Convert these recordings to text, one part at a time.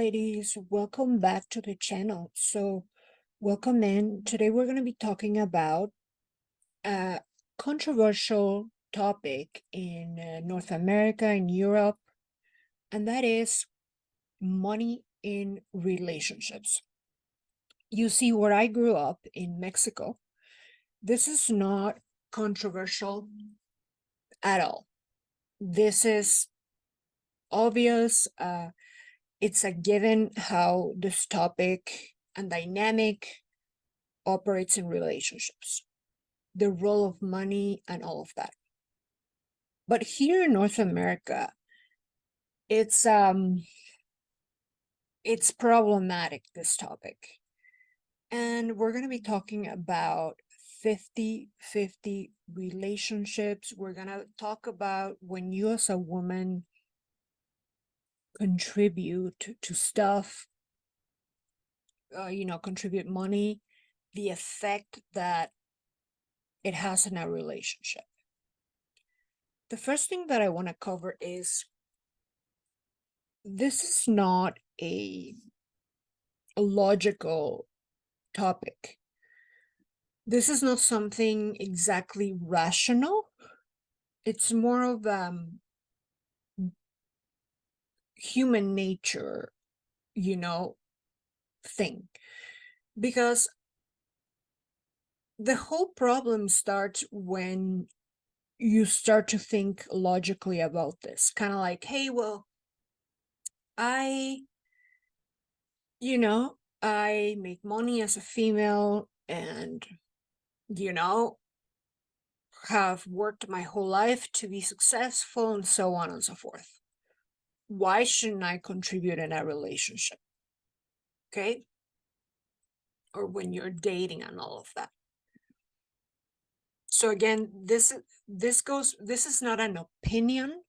ladies, welcome back to the channel. Welcome in. Today, we're going to be talking about a controversial topic in North America and Europe, and that is money in relationships. You see, where I grew up in Mexico, this is not controversial at all. This is obvious. It's a given how this topic and dynamic operates in relationships, the role of money and all of that. But here in North America, it's problematic, this topic. And we're going to be talking about 50-50 relationships. We're going to talk about when you as a woman contribute to stuff, contribute money, the effect that it has in a relationship. The first thing that I want to cover is this is not a logical topic. This is not something exactly rational. It's more of human nature, thing. Because the whole problem starts when you start to think logically about this. Kind of like, hey, well, I make money as a female and, have worked my whole life to be successful and so on and so forth. Why shouldn't I contribute in a relationship? Okay? Or when you're dating and all of that. So again, this is not an opinion.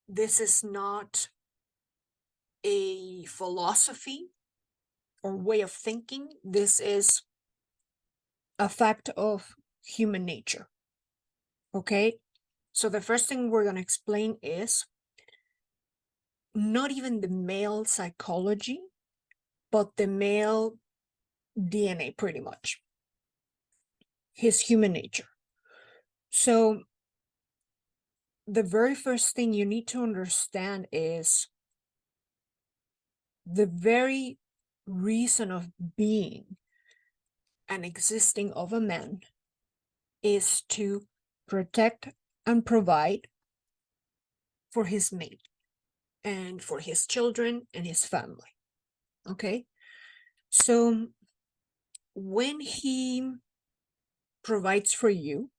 This is not a philosophy or way of thinking. This is a fact of human nature. Okay? So the first thing we're going to explain is not even the male psychology, but the male DNA, pretty much. His human nature. So the very first thing you need to understand is the very reason of being and existing of a man is to protect and provide for his mate and for his children and his family. Okay? So when he provides for you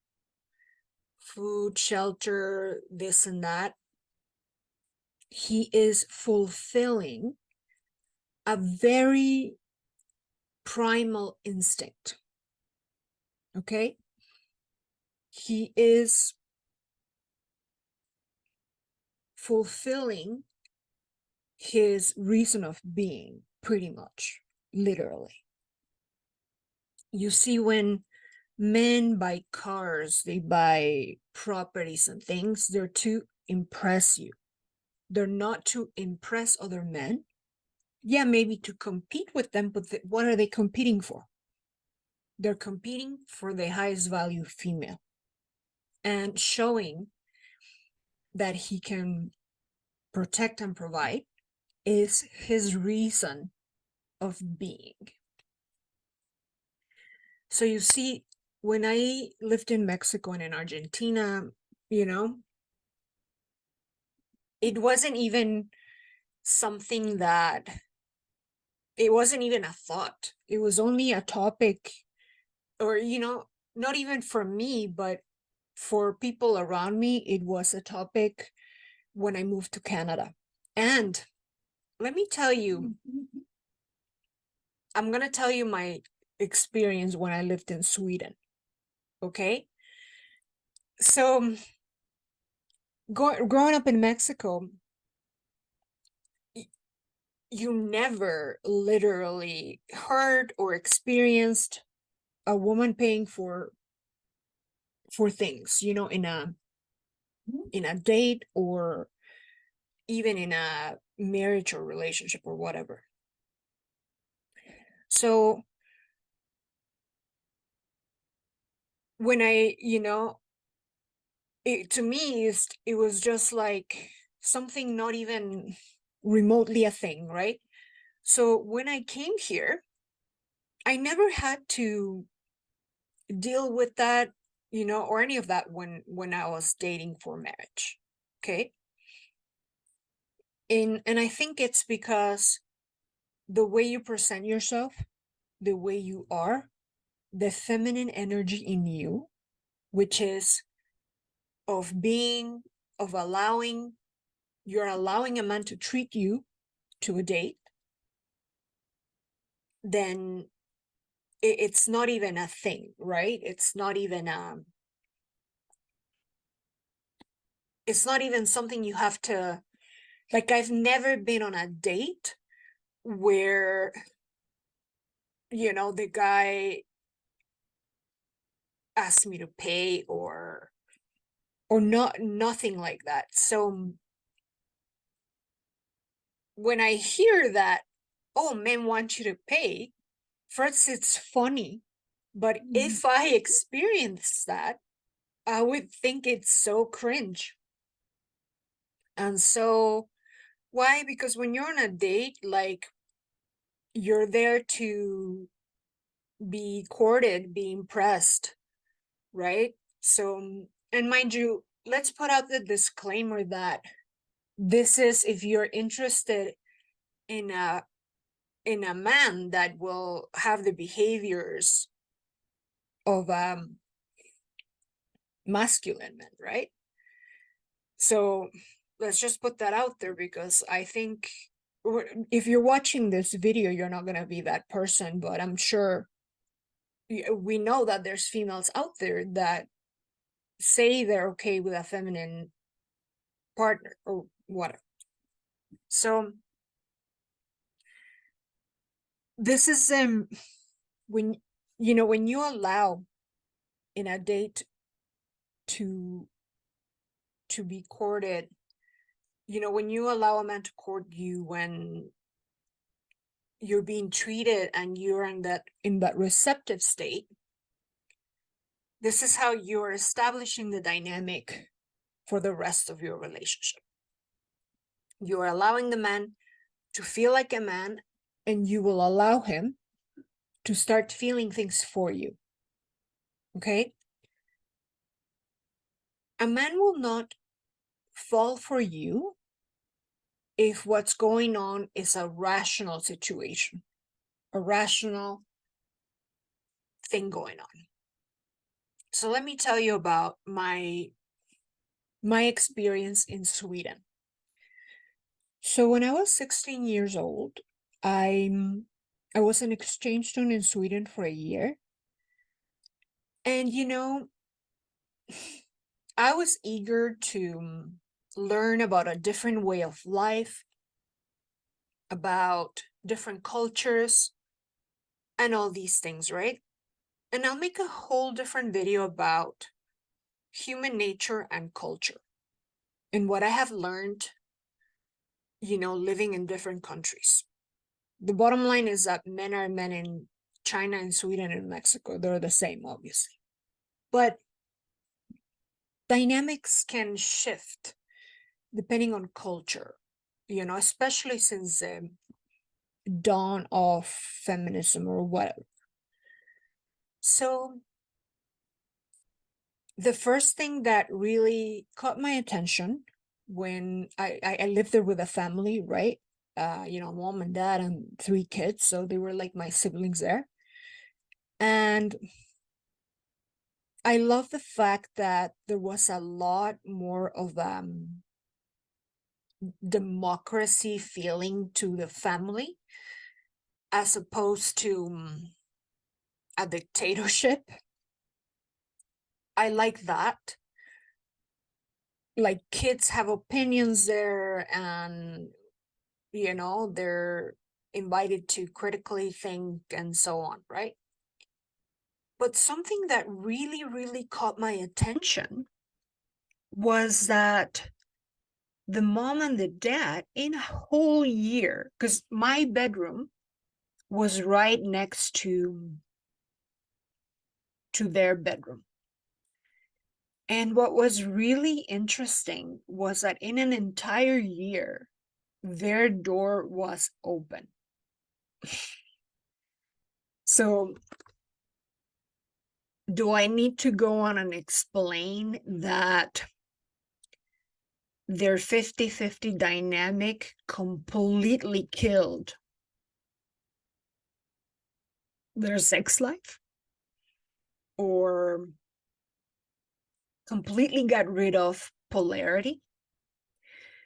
food, shelter, this and that, he is fulfilling a very primal instinct. Okay? He is fulfilling his reason of being, pretty much, literally. You see, when men buy cars, they buy properties and things, they're to impress you. They're not to impress other men. Yeah, maybe to compete with them, but what are they competing for? They're competing for the highest value female and showing that he can protect and provide is his reason of being. So you see, when I lived in Mexico and in Argentina, it wasn't even something that, it wasn't even a thought. It was only a topic, or, not even for me, but for people around me, it was a topic when I moved to Canada. And let me tell you, I'm going to tell you my experience when I lived in Sweden. Okay? So growing up in Mexico, you never literally heard or experienced a woman paying for things, in a date or even in a marriage or relationship or whatever. So when to me, it was just like something not even remotely a thing, right? So when I came here, I never had to deal with that, or any of that when I was dating for marriage. Okay. And I think it's because the way you present yourself, the way you are, the feminine energy in you, which is of being, of allowing, you're allowing a man to treat you to a date, then it's not even a thing, right? It's not even something you have to, like, I've never been on a date where, the guy asked me to pay or not, nothing like that. So when I hear that, oh, men want you to pay, first it's funny, but if I experience that, I would think it's so cringe. And so why? Because when you're on a date, like, you're there to be courted, be impressed, right? So, and mind you, let's put out the disclaimer that this is if you're interested in a man that will have the behaviors of masculine men, right? So let's just put that out there, because I think if you're watching this video, you're not going to be that person, but I'm sure we know that there's females out there that say they're okay with a feminine partner or whatever. So this is when when you allow in a date to be courted, when you allow a man to court you, when you're being treated and you're in that receptive state, this is how you're establishing the dynamic for the rest of your relationship. You're allowing the man to feel like a man, and you will allow him to start feeling things for you. Okay? A man will not fall for you if what's going on is a rational situation, a rational thing going on. So let me tell you about my experience in Sweden. So when I was 16 years old, I was an exchange student in Sweden for a year. And I was eager to learn about a different way of life, about different cultures, and all these things, right? And I'll make a whole different video about human nature and culture and what I have learned, living in different countries. The bottom line is that men are men in China and Sweden and Mexico. They're the same, obviously. But dynamics can shift depending on culture, especially since the dawn of feminism or whatever. So the first thing that really caught my attention when I lived there with a family, right? Mom and dad and 3 kids, so they were like my siblings there. And I love the fact that there was a lot more of democracy feeling to the family, as opposed to a dictatorship. I like that. Like, kids have opinions there, and they're invited to critically think and so on, right? But something that really, really caught my attention was that the mom and the dad in a whole year, because my bedroom was right next to their bedroom. And what was really interesting was that in an entire year, their door was open. So do I need to go on and explain that their 50-50 dynamic completely killed their sex life? Or completely got rid of polarity?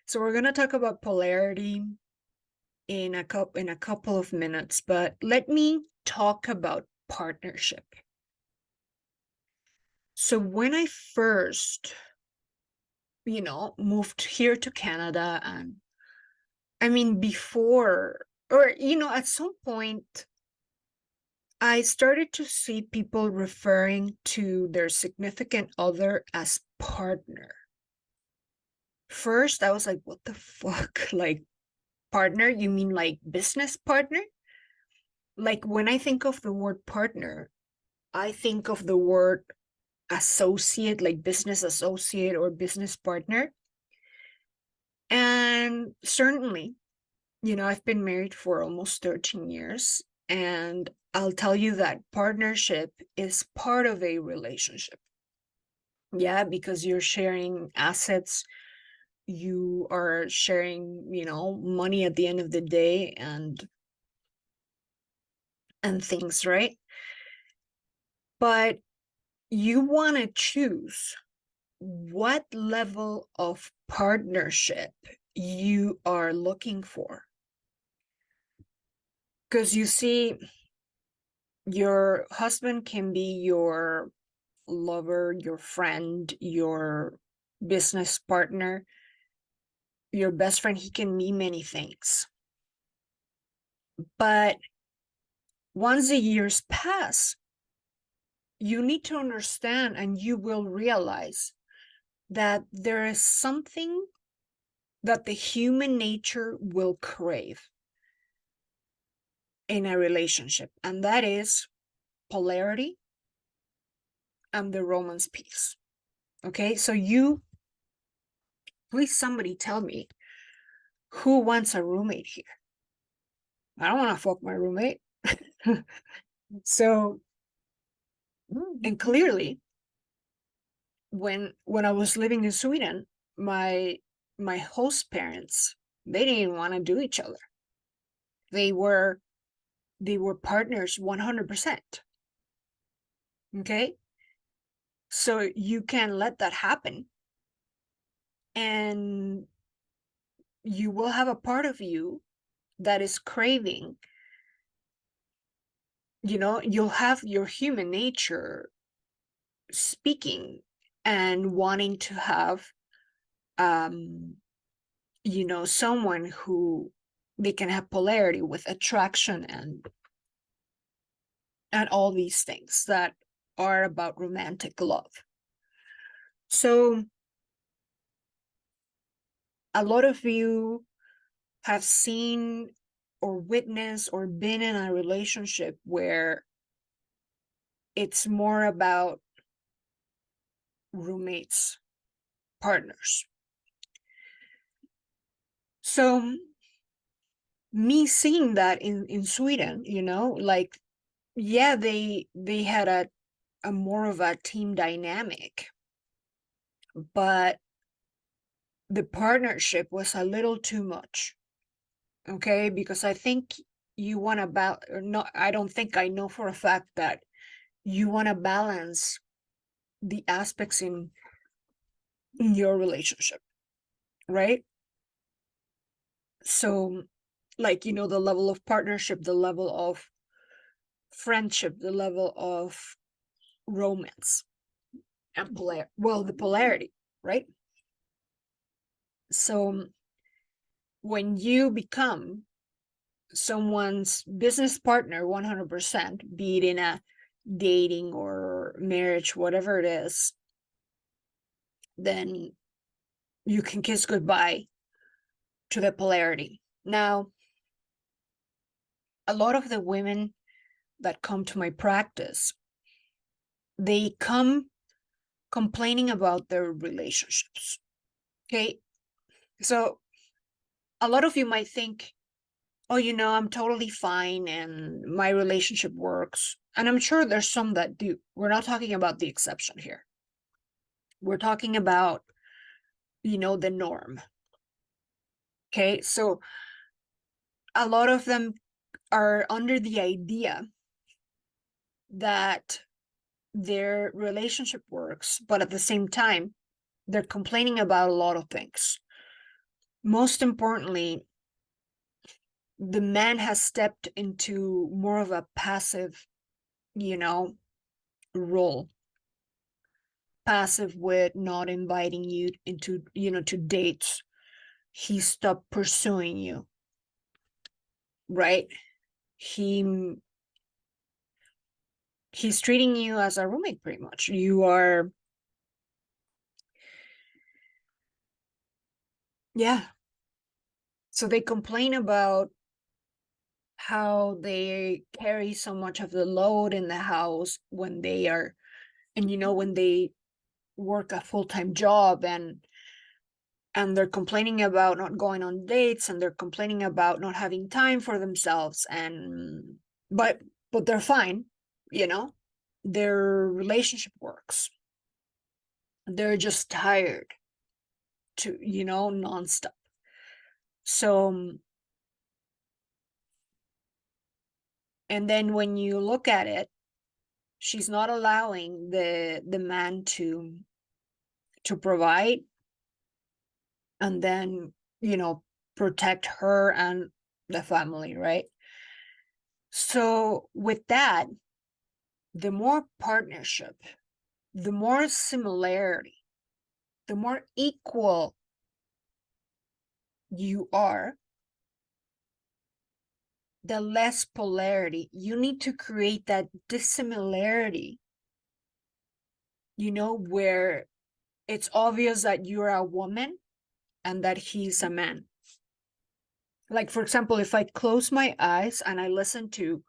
So we're going to talk about polarity in a couple of minutes, but let me talk about partnership. So when I first, moved here to Canada, and I mean, before, or, at some point, I started to see people referring to their significant other as partner. First, I was like, what the fuck? Like, partner? You mean like business partner? Like, when I think of the word partner, I think of the word associate, like business associate or business partner. And certainly, I've been married for almost 13 years, and I'll tell you that partnership is part of a relationship. Yeah, because you're sharing assets, you are sharing, money at the end of the day, and things, right? But you want to choose what level of partnership you are looking for. Because you see, your husband can be your lover, your friend, your business partner, your best friend. He can mean many things. But once the years pass, you need to understand, and you will realize that there is something that the human nature will crave in a relationship, and that is polarity and the romance piece. Okay, so please, somebody tell me, who wants a roommate here? I don't want to fuck my roommate. So, and clearly, when I was living in Sweden, my host parents, they didn't want to do each other. They were partners 100%. Okay, so you can let that happen, and you will have a part of you that is craving, you'll have your human nature speaking and wanting to have someone who they can have polarity with, attraction, and all these things that are about romantic love. So a lot of you have seen or witnessed or been in a relationship where it's more about roommates, partners. So me seeing that in Sweden, like, yeah, they had a more of a team dynamic, but the partnership was a little too much. Okay, because I think you want to or not, I don't think, I know for a fact that you want to balance the aspects in your relationship, right? So, like, the level of partnership, the level of friendship, the level of romance, and the polarity, right? So when you become someone's business partner 100%, be it in a dating or marriage, whatever it is, then you can kiss goodbye to the polarity. Now, a lot of the women that come to my practice, they come complaining about their relationships. Okay. So a lot of you might think, oh, I'm totally fine and my relationship works. And I'm sure there's some that do. We're not talking about the exception here. We're talking about, the norm. Okay. So a lot of them are under the idea that their relationship works, but at the same time, they're complaining about a lot of things. Most importantly, the man has stepped into more of a passive, role. Passive with not inviting you into, to dates. He stopped pursuing you, right? He's treating you as a roommate, pretty much. You are, yeah. So they complain about how they carry so much of the load in the house when they are, and when they work a full-time job, and they're complaining about not going on dates, and they're complaining about not having time for themselves, and but they're fine, their relationship works. They're just tired to, nonstop. So, and then when you look at it, she's not allowing the man to provide, and then, protect her and the family, right? So with that, the more partnership, the more similarity, the more equal you are, the less polarity. You need to create that dissimilarity, where it's obvious that you're a woman and that he's a man. Like, for example, if I close my eyes and I listen to,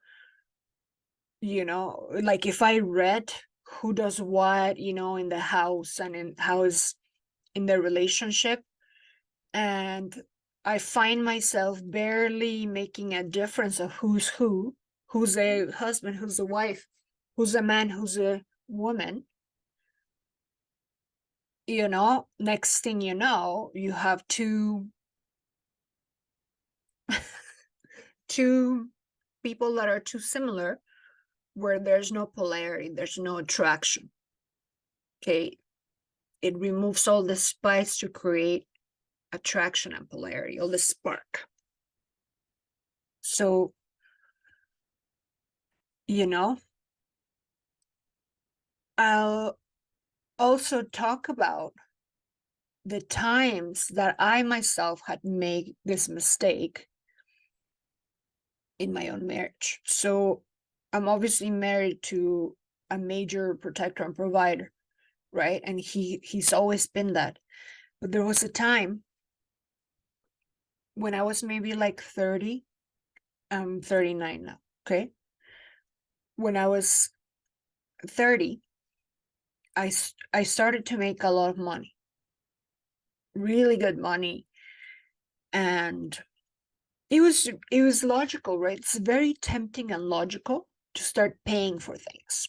like if I read who does what, in the house and in how is in their relationship, and I find myself barely making a difference of who's the husband, who's the wife, who's the man, who's the woman, next thing you know, you have two people that are too similar, where there's no polarity, there's no attraction. Okay. It removes all the spice to create attraction and polarity, all the spark. So, I'll also talk about the times that I myself had made this mistake in my own marriage. So I'm obviously married to a major protector and provider, right? And he's always been that. But there was a time when I was maybe like 30, I'm 39 now, okay? When I was 30, I started to make a lot of money, really good money. And it was logical, right? It's very tempting and logical to start paying for things.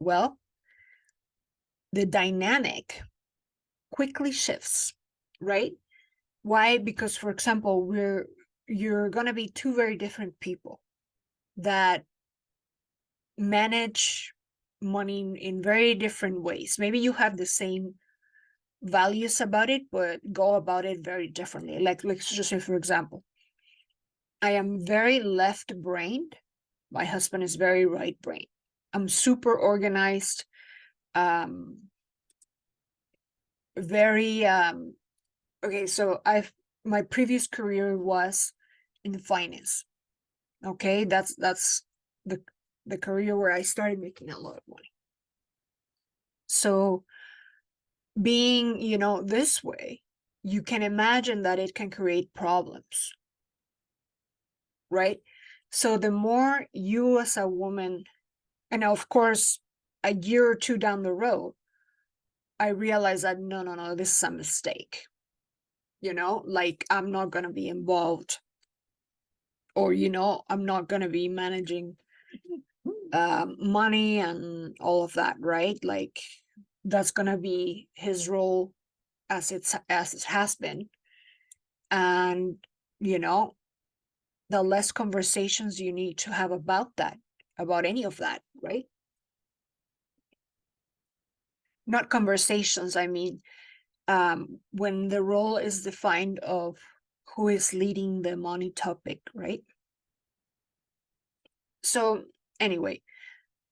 Well, the dynamic quickly shifts, right? Why? Because, for example, you're going to be two very different people that manage money in very different ways. Maybe you have the same values about it, but go about it very differently. Like, let's just say, for example, I am very left-brained. My husband is very right-brained. I'm super organized, very okay. So my previous career was in finance. Okay, that's the career where I started making a lot of money. So being, this way, you can imagine that it can create problems, right? So the more you as a woman, and of course, a year or two down the road, I realized that no, no, no, this is a mistake. Like I'm not going to be involved, or, I'm not going to be managing money and all of that, right? Like that's going to be his role as it has been. And, you know, the less conversations you need to have about that, about any of that, right? Not conversations, I mean, when the role is defined of who is leading the money topic, right? So anyway,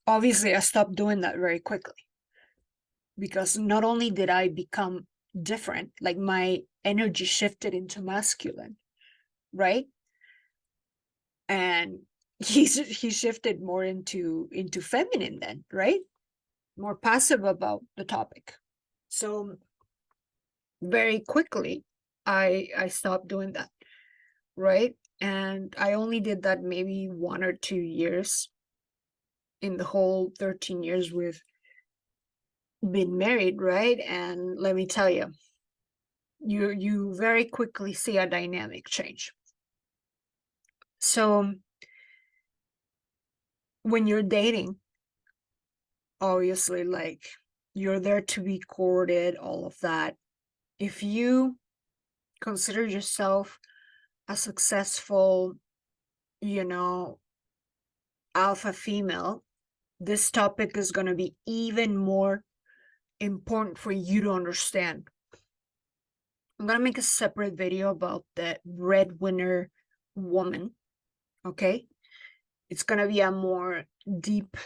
obviously I stopped doing that very quickly, because not only did I become different, like my energy shifted into masculine, right? And he shifted more into feminine then, right? More passive about the topic. So very quickly I stopped doing that, right? And I only did that maybe 1 or 2 years in the whole 13 years we've been married, right? And let me tell you, you very quickly see a dynamic change. So when you're dating, obviously, like, you're there to be courted, all of that. If you consider yourself a successful, you know, alpha female, this topic is going to be even more important for you to understand. I'm going to make a separate video about the breadwinner woman, okay? It's going to be a more deep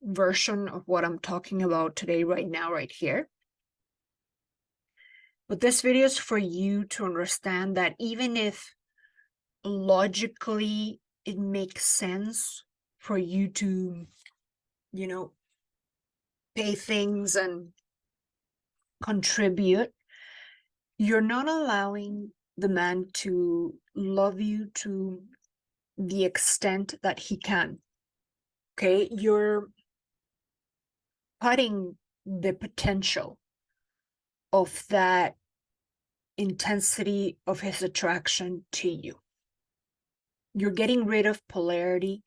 version of what I'm talking about today, right now, right here. But this video is for you to understand that even if logically it makes sense for you to, pay things and contribute, you're not allowing the man to love you to the extent that he can. Okay, you're cutting the potential of that intensity of his attraction to you. You're getting rid of polarity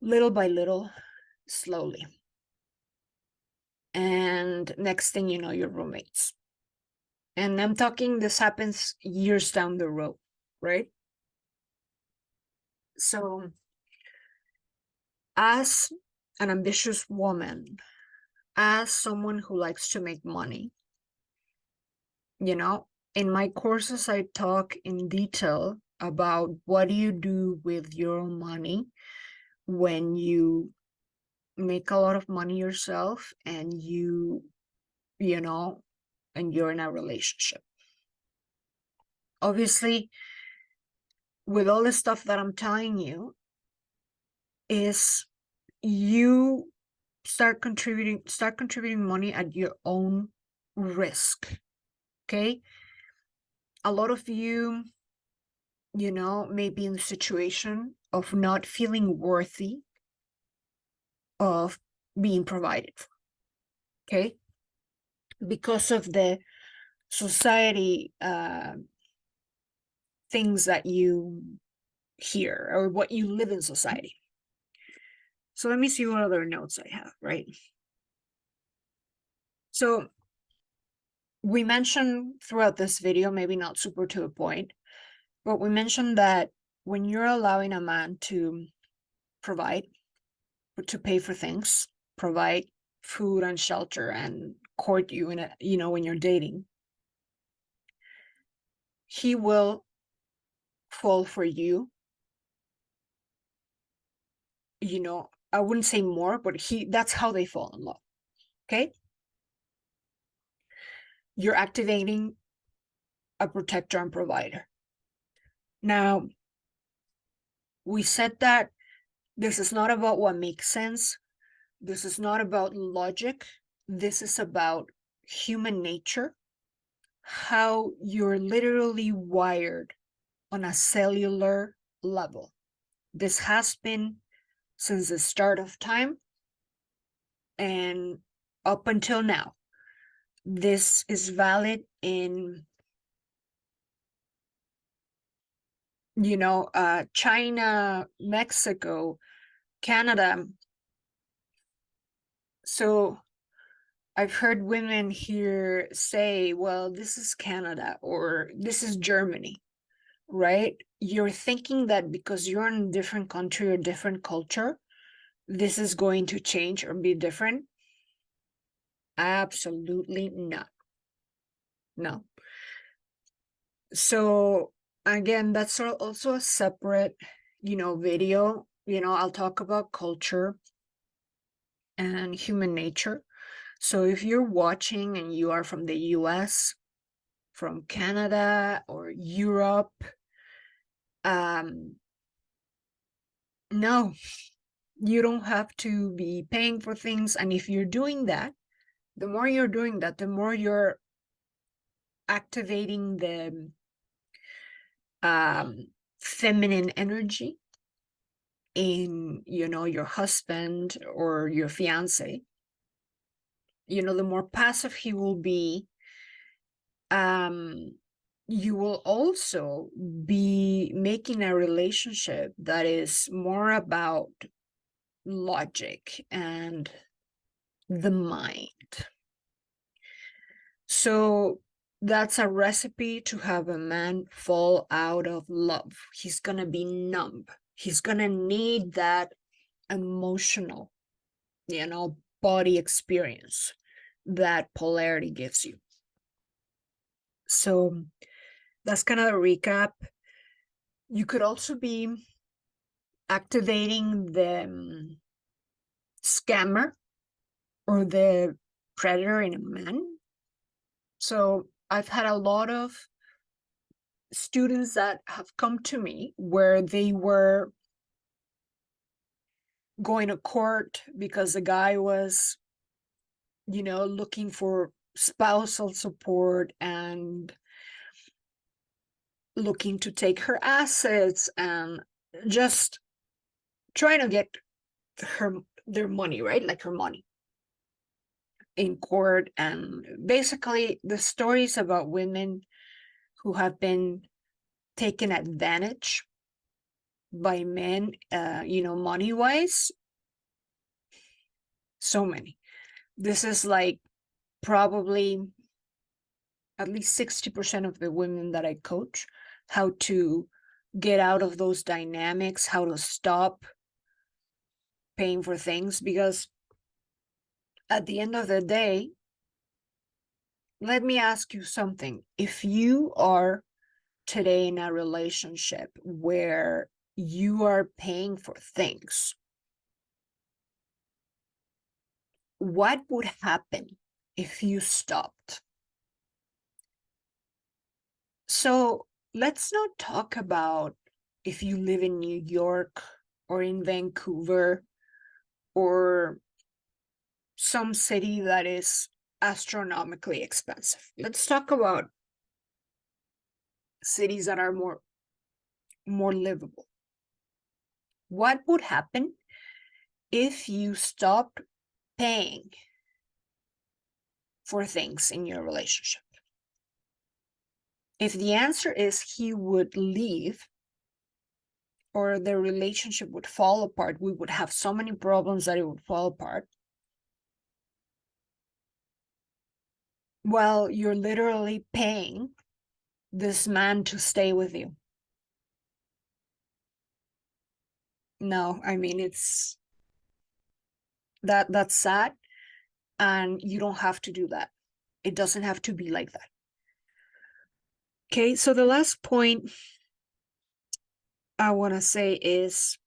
little by little, slowly. And next thing you know, you're roommates. And I'm talking, this happens years down the road, right? So, as an ambitious woman, as someone who likes to make money, in my courses, I talk in detail about what do you do with your own money when you make a lot of money yourself and and you're in a relationship. Obviously, with all the stuff that I'm telling you, is you start contributing money at your own risk. Okay, a lot of you may be in the situation of not feeling worthy of being provided for, okay, because of the society things that you hear or what you live in society. So let me see what other notes I have, right? So we mentioned throughout this video, maybe not super to a point, but we mentioned that when you're allowing a man to provide, to pay for things, provide food and shelter and court you in when you're dating, he will fall for you. I wouldn't say more, but that's how they fall in love. Okay? You're activating a protector and provider. Now, we said that this is not about what makes sense. This is not about logic. This is about human nature, how you're literally wired on a cellular level. This has been since the start of time and up until now. This is valid in, China, Mexico, Canada. So I've heard women here say, well, this is Canada or this is Germany, right? You're thinking that because you're in a different country or different culture, this is going to change or be different. Absolutely not. No. So again, that's also a separate, video. I'll talk about culture and human nature. So if you're watching and you are from the US, from Canada or Europe, no, you don't have to be paying for things. And if you're doing that, the more you're doing that, the more you're activating the feminine energy in, your husband or your fiance. The more passive he will be, you will also be making a relationship that is more about logic and the mind. So that's a recipe to have a man fall out of love. He's going to be numb. He's going to need that emotional, body experience that polarity gives you. So that's kind of a recap. You could also be activating the scammer or the predator in a man. So I've had a lot of students that have come to me where they were going to court because the guy was, looking for spousal support and looking to take her assets and just trying to get their money, right? Like her money in court. And basically the stories about women who have been taken advantage by men, money wise, so many. This is like probably at least 60% of the women that I coach, how to get out of those dynamics, how to stop paying for things. Because at the end of the day, let me ask you something. If you are today in a relationship where you are paying for things, what would happen if you stopped? So let's not talk about if you live in New York or in Vancouver or some city that is astronomically expensive. Let's talk about cities that are more livable. What would happen if you stopped paying for things in your relationship? If the answer is he would leave or the relationship would fall apart, we would have so many problems that it would fall apart. Well, you're literally paying this man to stay with you. No, I mean, it's that's sad, and you don't have to do that. It doesn't have to be like that. Okay, so the last point I want to say is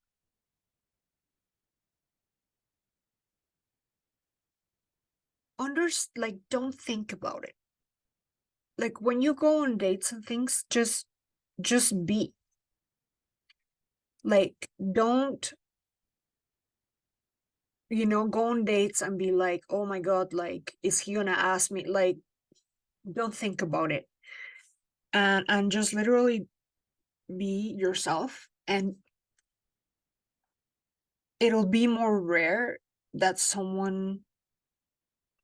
don't think about it. Like when you go on dates and things, just be. Like don't go on dates and be like, oh my God, like, is he gonna ask me? Like, don't think about it. And just literally be yourself, and it'll be more rare that someone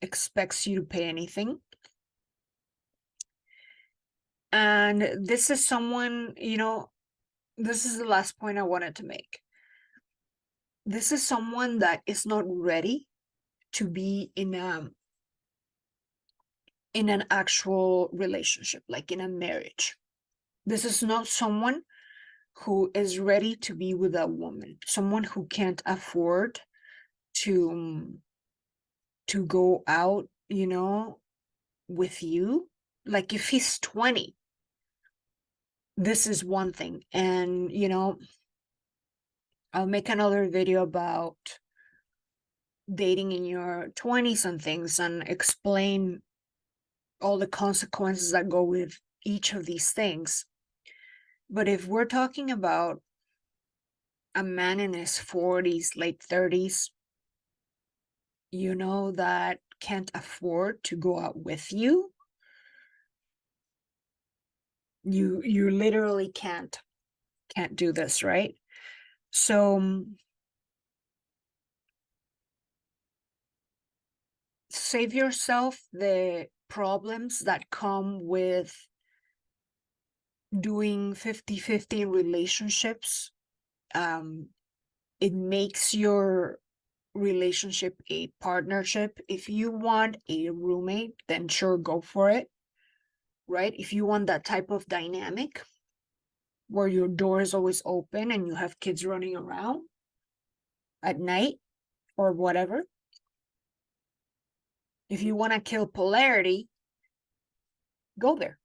expects you to pay anything. And this is someone, this is the last point I wanted to make. This is someone that is not ready to be in an actual relationship, like in a marriage. This is not someone who is ready to be with a woman, someone who can't afford to go out, with you. Like if he's 20, this is one thing. And, I'll make another video about dating in your 20s and things, and explain all the consequences that go with each of these things. But if we're talking about a man in his 40s, late 30s, that can't afford to go out with you, you literally can't do this, right? So save yourself the problems that come with doing 50-50 relationships. It makes your relationship a partnership. If you want a roommate, then sure, go for it, right? If you want that type of dynamic where your door is always open and you have kids running around at night or whatever. If you want to kill polarity, go there.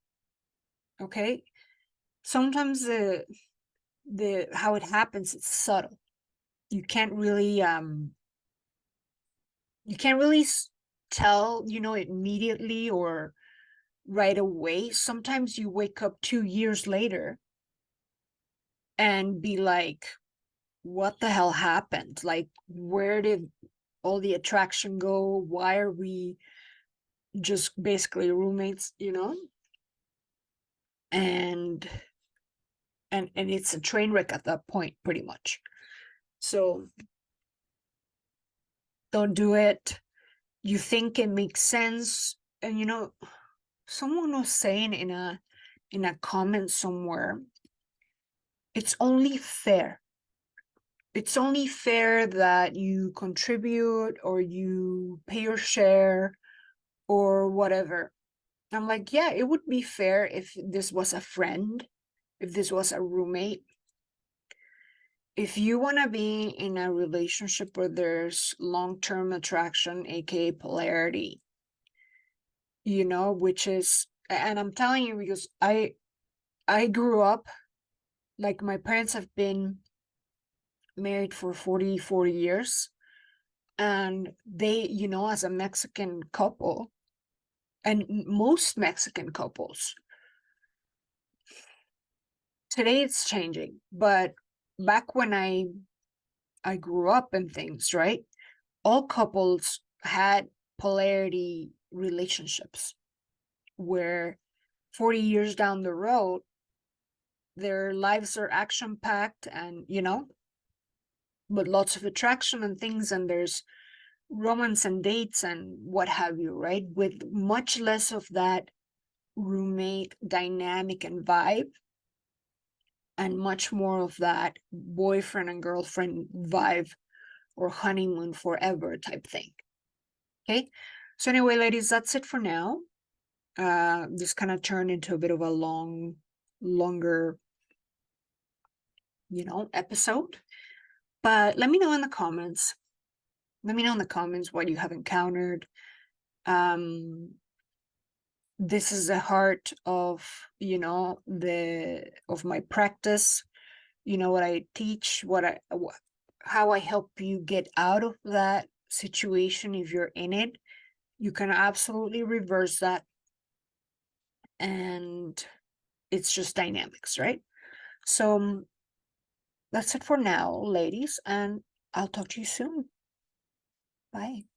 Okay? Sometimes the how it happens, it's subtle. You can't really tell, immediately or right away. Sometimes you wake up 2 years later and be like, what the hell happened? Like, where did all the attraction go? Why are we just basically roommates, And it's a train wreck at that point, pretty much. So don't do it. You think it makes sense. And someone was saying in a comment somewhere, it's only fair. It's only fair that you contribute or you pay your share or whatever. I'm like, yeah, it would be fair if this was a friend, if this was a roommate. If you want to be in a relationship where there's long-term attraction, aka polarity, which is, and I'm telling you because I grew up, like, my parents have been married for 40 years, and they, as a Mexican couple, and most Mexican couples, today it's changing, but back when I grew up and things, right? All couples had polarity relationships where 40 years down the road, their lives are action packed and, but lots of attraction and things, and there's romance and dates and what have you, right? With much less of that roommate dynamic and vibe, and much more of that boyfriend and girlfriend vibe or honeymoon forever type thing. Okay, so anyway, ladies, that's it for now. This kind of turned into a bit of a longer episode, but let me know in the comments what you have encountered. This is the heart of of my practice, what I teach, how I help you get out of that situation. If you're in it, you can absolutely reverse that, and it's just dynamics, right? So that's it for now, ladies, and I'll talk to you soon. Bye.